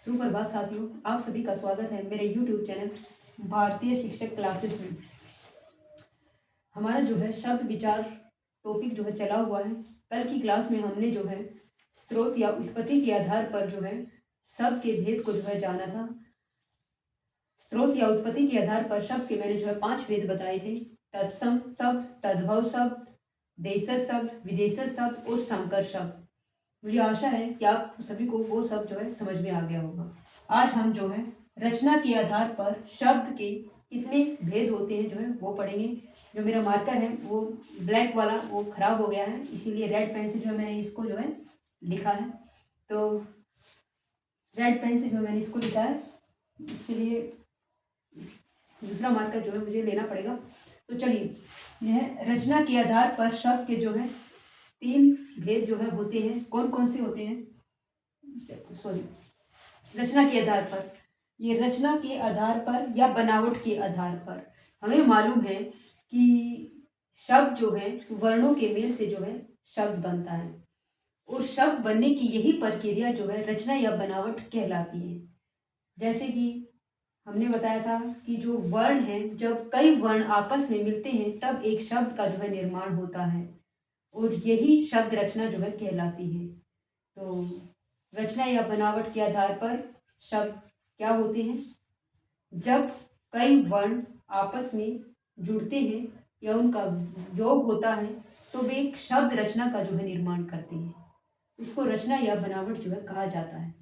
सुप्रभात साथियों, आप सभी का स्वागत है मेरे YouTube चैनल भारतीय शिक्षक क्लासेस में। हमारा जो है शब्द विचार टॉपिक जो है चला हुआ है। कल की क्लास में हमने जो है स्रोत या उत्पत्ति के आधार पर जो है शब्द के भेद को जो है जाना था। स्रोत या उत्पत्ति के आधार पर शब्द के मैंने जो है 5 भेद बताए थे: तत्सम शब्द, तद्भव शब्द, देशज शब्द, विदेशज शब्द और संकर शब्द। मुझे आशा है कि आप सभी को वो सब जो है समझ में आ गया होगा। आज हम जो है रचना के आधार पर शब्द के कितने भेद होते हैं जो है वो पढ़ेंगे। जो मेरा मार्कर है वो ब्लैक वाला वो खराब हो गया है, इसीलिए रेड पेन से जो है मैंने इसको जो है लिखा है। तो रेड पेन से जो मैंने इसको लिखा है, इसके लिए दूसरा मार्कर जो है मुझे लेना पड़ेगा। तो चलिए, यह रचना के आधार पर शब्द के जो है 3 भेद जो है होते हैं। कौन कौन से होते हैं? रचना के आधार पर, ये रचना के आधार पर या बनावट के आधार पर हमें मालूम है कि शब्द जो है वर्णों के मेल से जो है शब्द बनता है, और शब्द बनने की यही प्रक्रिया जो है रचना या बनावट कहलाती है। जैसे कि हमने बताया था कि जो वर्ण हैं, जब कई वर्ण आपस में मिलते हैं तब एक शब्द का जो है निर्माण होता है, और यही शब्द रचना जो है कहलाती है। तो रचना या बनावट के आधार पर शब्द क्या होते हैं? जब कई वर्ण आपस में जुड़ते हैं या उनका योग होता है तो वे एक शब्द रचना का जो है निर्माण करते हैं। उसको रचना या बनावट जो है कहा जाता है।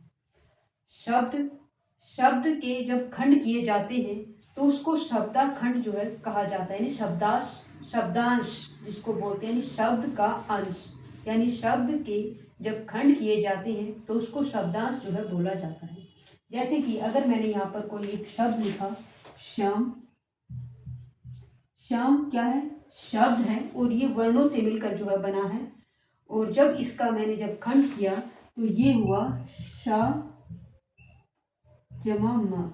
शब्द के जब खंड किए जाते हैं तो उसको शब्दाखंड जो है कहा जाता है, यानी शब्दांश जिसको बोलते हैं, यानी शब्द का अंश। यानी शब्द के जब खंड किए जाते हैं तो उसको शब्दांश जो है बोला जाता है। जैसे कि अगर मैंने यहाँ पर कोई एक शब्द लिखा, श्याम। श्याम क्या है? शब्द है, और ये वर्णों से मिलकर जो है बना है। और जब इसका मैंने जब खंड किया तो ये हुआ शा जमा म।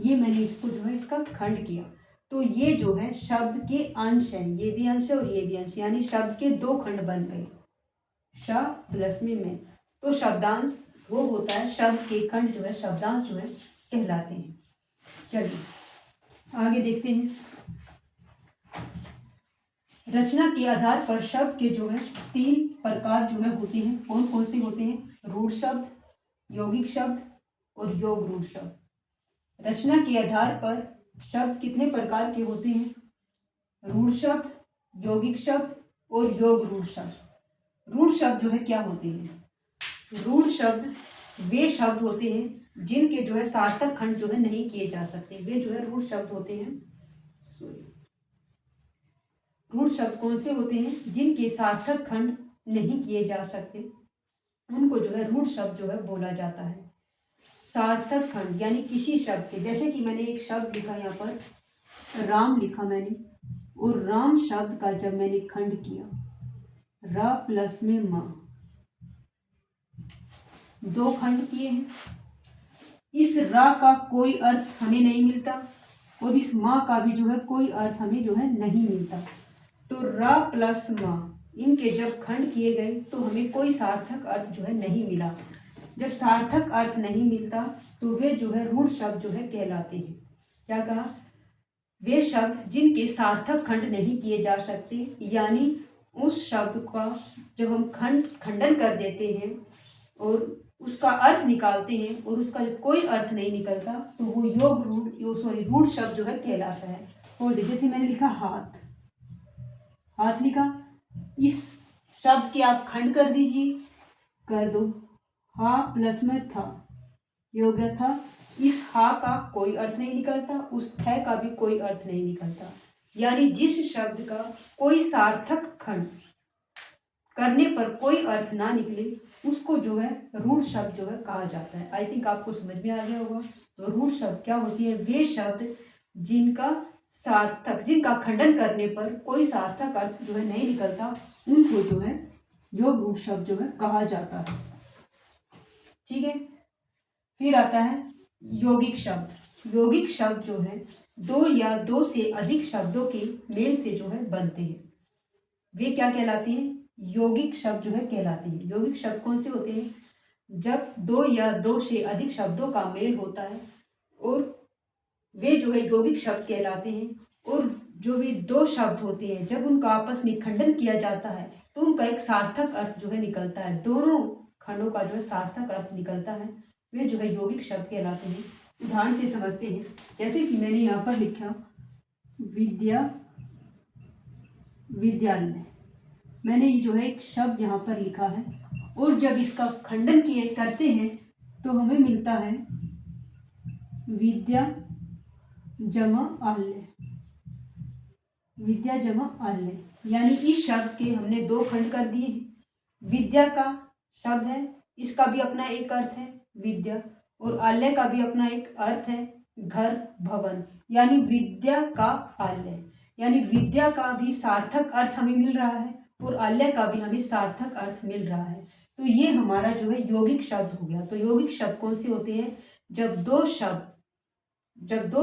ये मैंने इसको जो है इसका खंड किया, तो ये जो है शब्द के अंश है, ये भी अंश है और ये भी अंश, यानी शब्द के 2 खंड बन गए, श प्लस में। तो शब्दांश वो होता है, शब्द के खंड जो है शब्दांश जो है कहलाते हैं। चलिए आगे देखते हैं। रचना के आधार पर शब्द के जो है 3 प्रकार जो है होते हैं। कौन कौन से होते हैं? रूढ़ शब्द, यौगिक शब्द और योग रूढ़ शब्द। रचना के आधार पर शब्द कितने प्रकार के होते हैं? रूढ़ शब्द, यौगिक शब्द और योग रूढ़ शब्द। रूढ़ शब्द जो है क्या होते हैं? रूढ़ शब्द वे शब्द होते हैं जिनके जो है सार्थक खंड जो है नहीं किए जा सकते, वे जो है रूढ़ शब्द होते हैं। रूढ़ शब्द कौन से होते हैं? जिनके सार्थक खंड नहीं किए जा सकते, उनको जो है रूढ़ शब्द जो है बोला जाता है। सार्थक खंड यानी किसी शब्द के, जैसे कि मैंने एक शब्द लिखा यहाँ पर राम लिखा मैंने, और राम शब्द का जब मैंने खंड किया रा प्लस में म, 2 खंड किए हैं। इस रा का कोई अर्थ हमें नहीं मिलता और इस माँ का भी जो है कोई अर्थ हमें जो है नहीं मिलता। तो रा प्लस माँ इनके जब खंड किए गए तो हमें कोई सार्थक अर्थ जो है नहीं मिला। जब सार्थक अर्थ नहीं मिलता तो वे जो है रूढ़ शब्द जो है कहलाते हैं। क्या कहा? वे शब्द जिनके सार्थक खंड नहीं किए जा सकते, यानी उस शब्द का जब हम खंडन कर देते हैं और उसका अर्थ निकालते हैं और उसका जब कोई अर्थ नहीं निकलता तो वो रूढ़ शब्द जो है कहलाता है। और जैसे मैंने लिखा हाथ, हाथ लिखा, इस शब्द के आप खंड कर दीजिए, कर दो, हा प्लस में था, योग था। इस हा का कोई अर्थ नहीं निकलता, उस थ का भी कोई अर्थ नहीं निकलता। यानी जिस शब्द का कोई सार्थक खंड करने पर कोई अर्थ ना निकले उसको जो है रूढ़ शब्द जो है कहा जाता है। आई थिंक आपको समझ में आ गया होगा। तो रूढ़ शब्द क्या होती है? वे शब्द जिनका खंडन करने पर कोई सार्थक अर्थ जो है नहीं निकलता, उनको जो है योग रूढ़ शब्द जो है कहा जाता है। ठीक है, फिर आता है यौगिक शब्द। यौगिक शब्द जो है 2 या 2 से अधिक शब्दों के मेल से जो है बनते हैं, वे क्या कहलाते हैं? यौगिक शब्द जो है कहलाते हैं। यौगिक शब्द कौन से होते हैं? जब दो या दो से अधिक शब्दों का मेल होता है और वे जो है यौगिक शब्द कहलाते हैं। और जो भी दो शब्द होते हैं जब उनका आपस में खंडन किया जाता है तो उनका एक सार्थक अर्थ जो है निकलता है, दोनों खंडों का जो है सार्थक अर्थ निकलता है, वे जो है यौगिक शब्द कहलाते हैं। उदाहरण से समझते हैं, जैसे कि मैंने यहाँ पर लिखा विद्या, विद्यालय, मैंने ये जो है एक शब्द यहाँ पर लिखा है और जब इसका खंडन किए करते हैं तो हमें मिलता है विद्या जमा आल्य, विद्या जमा आल्य। यानी इस शब्द के हमने दो खंड कर दिए हैं। विद्या का शब्द है, इसका भी अपना एक अर्थ है विद्या, और आल्य का भी अपना एक अर्थ है घर, भवन। यानी विद्या का आल्य, यानी विद्या का भी सार्थक अर्थ हमें मिल रहा है और आल्य का भी हमें सार्थक अर्थ मिल रहा है। तो ये हमारा जो है यौगिक शब्द हो गया। तो यौगिक शब्द कौन से होते हैं? जब दो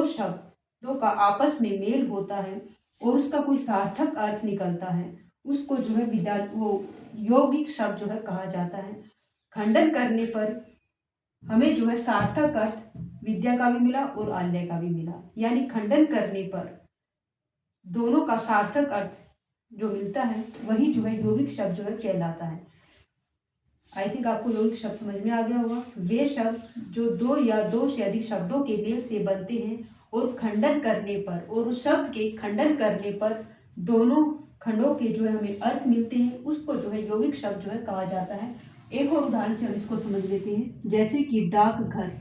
शब्दों का आपस में मेल होता है और उसका कोई सार्थक अर्थ निकलता है, उसको जो है वो यौगिक शब्द जो है कहा जाता है। खंडन करने पर हमें जो है सार्थक अर्थ विद्या का भी मिला और आल्य का भी मिला। यानी खंडन करने पर दोनों का सार्थक अर्थ जो मिलता है वही जो है यौगिक शब्द जो है कहलाता है। आई थिंक आपको यौगिक शब्द समझ में आ गया होगा। वे शब्द जो दो या दो से अधिक शब्दों के मेल से बनते हैं और खंडन करने पर, और उस शब्द के खंडन करने पर दोनों खंडों के जो है हमें अर्थ मिलते हैं, उसको जो है यौगिक शब्द जो है कहा जाता है। एक और उदाहरण से हम इसको समझ लेते हैं, जैसे कि डाकघर,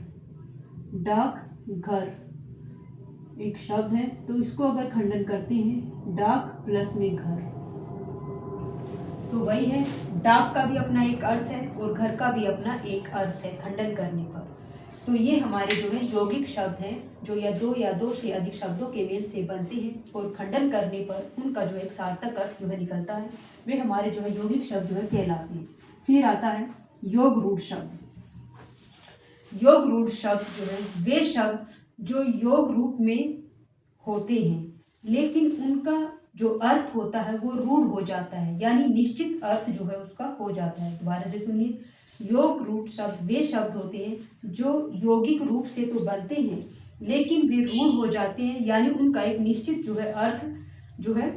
डाकघर एक शब्द है, तो इसको अगर खंडन करते हैं डाक प्लस में घर, तो वही है, डाक का भी अपना एक अर्थ है और घर का भी अपना एक अर्थ है खंडन करने पर। तो ये हमारे जो है यौगिक शब्द हैं जो या दो से अधिक शब्दों के मेल से बनते हैं और खंडन करने पर उनका जो एक सार्थक अर्थ जो है निकलता है, वे हमारे जो है यौगिक शब्द जो है कहलाते हैं। फिर आता है योग रूढ़ शब्द। योग रूढ़ शब्द जो है वे शब्द जो योग रूप में होते हैं लेकिन उनका जो अर्थ होता है वो रूढ़ हो जाता है, यानी निश्चित अर्थ जो है उसका हो जाता है। दोबारा से सुनिए, योग रूढ़ शब्द वे शब्द होते हैं जो यौगिक रूप से तो बनते हैं लेकिन वे रूढ़ हो जाते हैं, यानी उनका एक निश्चित जो है अर्थ जो है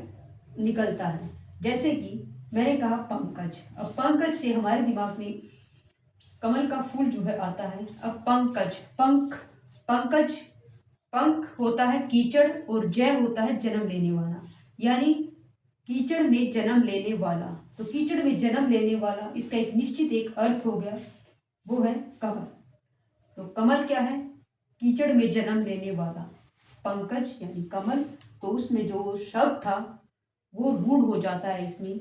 निकलता है। जैसे कि मैंने कहा पंकज, अब पंकज से हमारे दिमाग में कमल का फूल जो है आता है। अब पंकज, पंकज, पंख होता है कीचड़ और जय होता है जन्म लेने वाला, यानी कीचड़ में जन्म लेने वाला। तो कीचड़ में जन्म लेने वाला, इसका एक निश्चित एक अर्थ हो गया, वो है कमल। तो कमल क्या है? कीचड़ में जन्म लेने वाला। पंकज यानी कमल, तो उसमें जो शब्द था वो रूढ़ हो जाता है। इसमें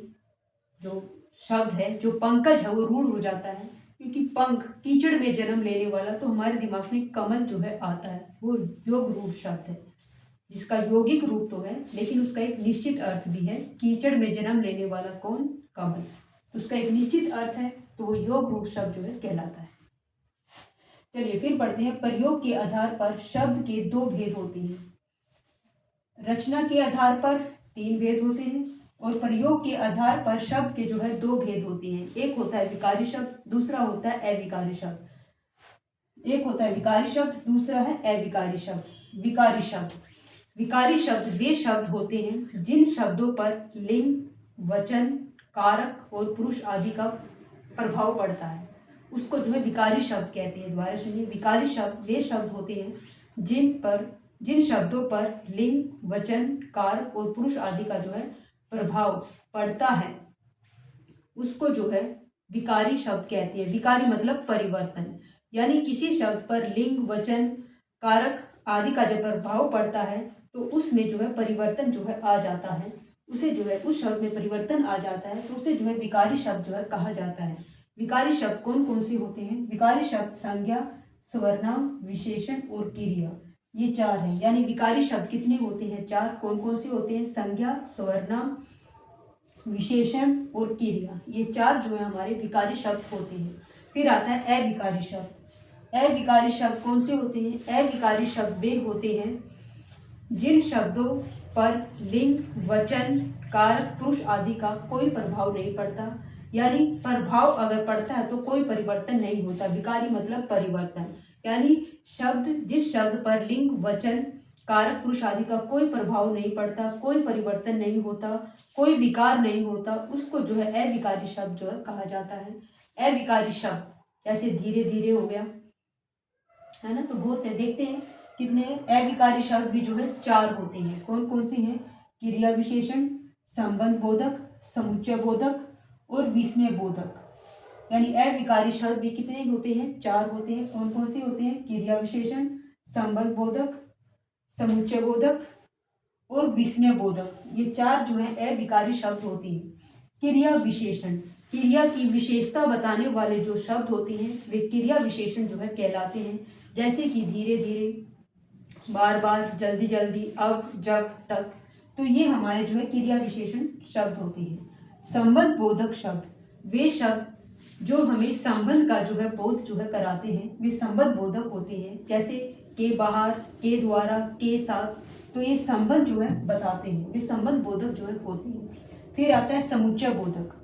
जो शब्द है जो पंकज है वो रूढ़ हो जाता है, क्योंकि पंख कीचड़ में जन्म लेने वाला, तो हमारे दिमाग में कमल जो है आता है, वो योग रूढ़ शब्द है जिसका यौगिक रूप तो है लेकिन उसका एक निश्चित अर्थ भी है। कीचड़ में जन्म लेने वाला कौन? कमल, उसका एक निश्चित अर्थ है, तो वो योग रूढ़ शब्द जो है कहलाता है। चलिए फिर पढ़ते हैं, प्रयोग के आधार पर शब्द के दो भेद होते हैं। रचना के आधार पर 3 भेद होते हैं और प्रयोग के आधार पर शब्द के जो है 2 भेद होते हैं। एक होता है विकारी शब्द, दूसरा होता है अविकारी शब्द। एक होता है विकारी शब्द, दूसरा है अविकारी शब्द। विकारी शब्द, विकारी शब्द वे शब्द होते हैं जिन शब्दों पर लिंग, वचन, कारक और पुरुष आदि का प्रभाव पड़ता है, उसको जो है विकारी शब्द कहते हैं। दोबारा सुनिए, विकारी शब्द वे शब्द होते हैं जिन शब्दों पर लिंग, वचन, कारक और पुरुष आदि का जो है प्रभाव पड़ता है, उसको जो है विकारी शब्द कहते हैं। विकारी मतलब परिवर्तन, यानी किसी शब्द पर लिंग, वचन, कारक आदि का जब प्रभाव पड़ता है तो उसमें जो है परिवर्तन जो है आ जाता है, उसे जो है उस शब्द में परिवर्तन आ जाता है, तो उसे जो है विकारी शब्द जो है कहा जाता है। विकारी शब्द कौन कौन से होते हैं? विकारी शब्द संज्ञा, सर्वनाम, विशेषण और क्रिया, ये 4 हैं। यानी विकारी शब्द कितने होते हैं? 4। कौन कौन से होते हैं? संज्ञा, सर्वनाम, विशेषण और क्रिया, ये 4 जो है हमारे विकारी शब्द होते हैं। फिर आता है अविकारी शब्द। अविकारी शब्द कौन से होते हैं? अविकारी शब्द वे होते हैं जिन शब्दों पर लिंग, वचन, कारक, पुरुष आदि का कोई प्रभाव नहीं पड़ता, यानी प्रभाव अगर पड़ता है तो कोई परिवर्तन नहीं होता। विकारी मतलब परिवर्तन, यानी शब्द, जिस शब्द पर लिंग, वचन, कारक, पुरुष आदि का कोई प्रभाव नहीं पड़ता, कोई परिवर्तन नहीं होता, कोई विकार नहीं होता, उसको जो है अविकारी शब्द जो है कहा जाता है। अविकारी शब्द जैसे धीरे धीरे हो गया, है ना। तो बहुत है, देखते हैं कितने अविकारी शब्द भी जो है 4 होते हैं। कौन कौन से हैं? क्रिया विशेषण, संबंध बोधक, समुच्चय बोधक और विस्मय बोधक। यानी अविकारी शब्द भी कितने होते हैं? 4 होते हैं। कौन कौन से होते हैं? क्रिया विशेषण, संबंध बोधक, समुच्चय बोधक और विस्मय बोधक। ये 4 जो है अविकारी शब्द होती हैं। क्रिया विशेषण, क्रिया की विशेषता बताने वाले जो शब्द होते हैं वे क्रिया विशेषण जो है कहलाते हैं। जैसे कि धीरे धीरे, बार बार, जल्दी जल्दी, अब, जब, तक। तो ये हमारे जो है क्रिया विशेषण शब्द होते हैं। संबंध बोधक शब्द, वे शब्द जो हमें संबंध का जो है बोध जो है कराते हैं, वे संबंध बोधक होते हैं। जैसे के बाहर, के द्वारा, के साथ। तो ये संबंध जो है बताते हैं, वे संबंध बोधक जो है होते हैं। फिर आता है समुच्चय बोधक।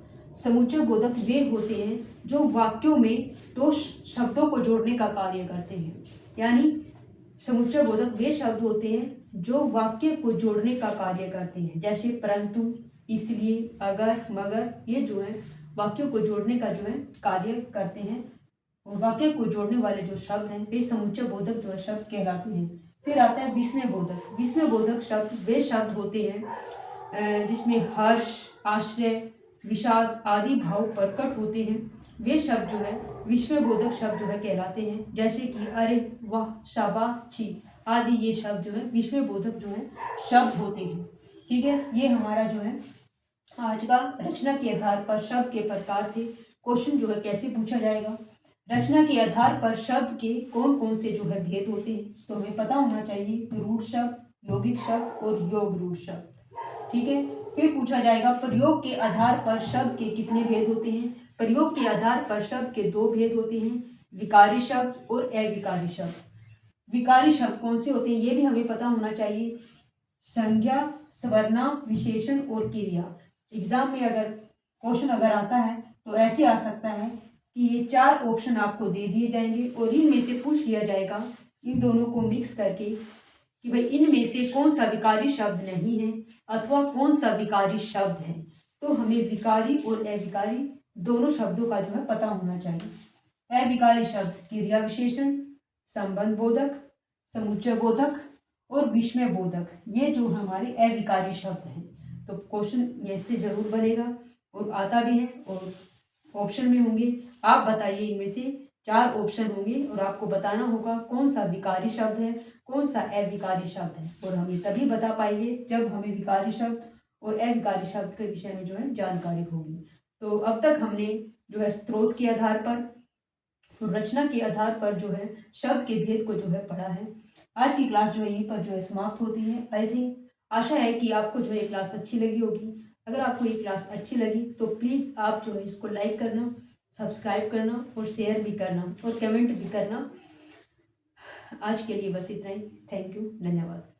समुच्चय बोधक वे होते हैं जो वाक्यों में दो शब्दों को जोड़ने का कार्य करते हैं। यानी समुच्चय बोधक वे शब्द होते हैं जो वाक्य को जोड़ने का कार्य करते हैं। जैसे परंतु, इसलिए, अगर, मगर, ये जो है वाक्यों को जोड़ने का जो है कार्य करते हैं। और वाक्य को जोड़ने वाले जो शब्द हैं वे समुच्चय बोधक जो है शब्द कहलाते हैं। फिर आता है विस्मय बोधक। विस्मय बोधक शब्द वे शब्द होते हैं जिसमें हर्ष, आश्चर्य, विषाद आदि भाव प्रकट होते हैं। वे शब्द जो है विस्मय बोधक शब्द जो है कहलाते हैं। जैसे कि अरे, वाह, शाबाश, छी आदि ये शब्द जो है विस्मय बोधक जो है शब्द होते हैं। ठीक है, ये हमारा जो है आज का रचना के आधार पर शब्द के प्रकार थे। क्वेश्चन जो है कैसे पूछा जाएगा? रचना के आधार पर शब्द के कौन कौन से जो है भेद होते हैं, तो हमें पता होना चाहिए। रूढ़ शब्द, यौगिक शब्द और योग रूढ़ शब्द। ठीक है। फिर पूछा जाएगा प्रयोग के आधार पर शब्द के कितने भेद होते हैं? प्रयोग के आधार पर शब्द के 2 भेद होते हैं, विकारी शब्द और अविकारी शब्द। विकारी शब्द कौन से होते हैं ये भी हमें पता होना चाहिए। संज्ञा, सर्वनाम, विशेषण और क्रिया। एग्जाम में अगर क्वेश्चन अगर आता है तो ऐसे आ सकता है कि ये 4 ऑप्शन आपको दे दिए जाएंगे और इनमें से पूछ लिया जाएगा इन दोनों को मिक्स करके कि भाई इनमें से कौन सा विकारी शब्द नहीं है अथवा कौन सा विकारी शब्द है। तो हमें विकारी और अविकारी दोनों शब्दों का जो है पता होना चाहिए। अविकारी शब्द क्रिया विशेषण, संबंध बोधक, समुच्चय बोधक और विस्मय बोधक, ये जो हमारे अविकारी शब्द हैं। तो क्वेश्चन ऐसे जरूर बनेगा और आता भी है और ऑप्शन में होंगे। आप बताइए, इनमें से 4 ऑप्शन होंगे और आपको बताना होगा कौन सा विकारी शब्द है, कौन सा अविकारी शब्द है। और हमें तभी बता पाएंगे जब हमें विकारी शब्द और अविकारी शब्द के विषय में जो है जानकारी होगी। तो अब तक हमने जो है स्रोत के आधार पर और रचना के आधार पर जो है शब्द के भेद को जो है पढ़ा है। आज की क्लास जो है यहीं पर जो है समाप्त होती है। आई थिंक, आशा है कि आपको जो है क्लास अच्छी लगी होगी। अगर आपको ये क्लास अच्छी लगी तो प्लीज़ आप जो है इसको लाइक करना, सब्सक्राइब करना और शेयर भी करना और कमेंट भी करना। आज के लिए बस इतना ही। थैंक यू, धन्यवाद।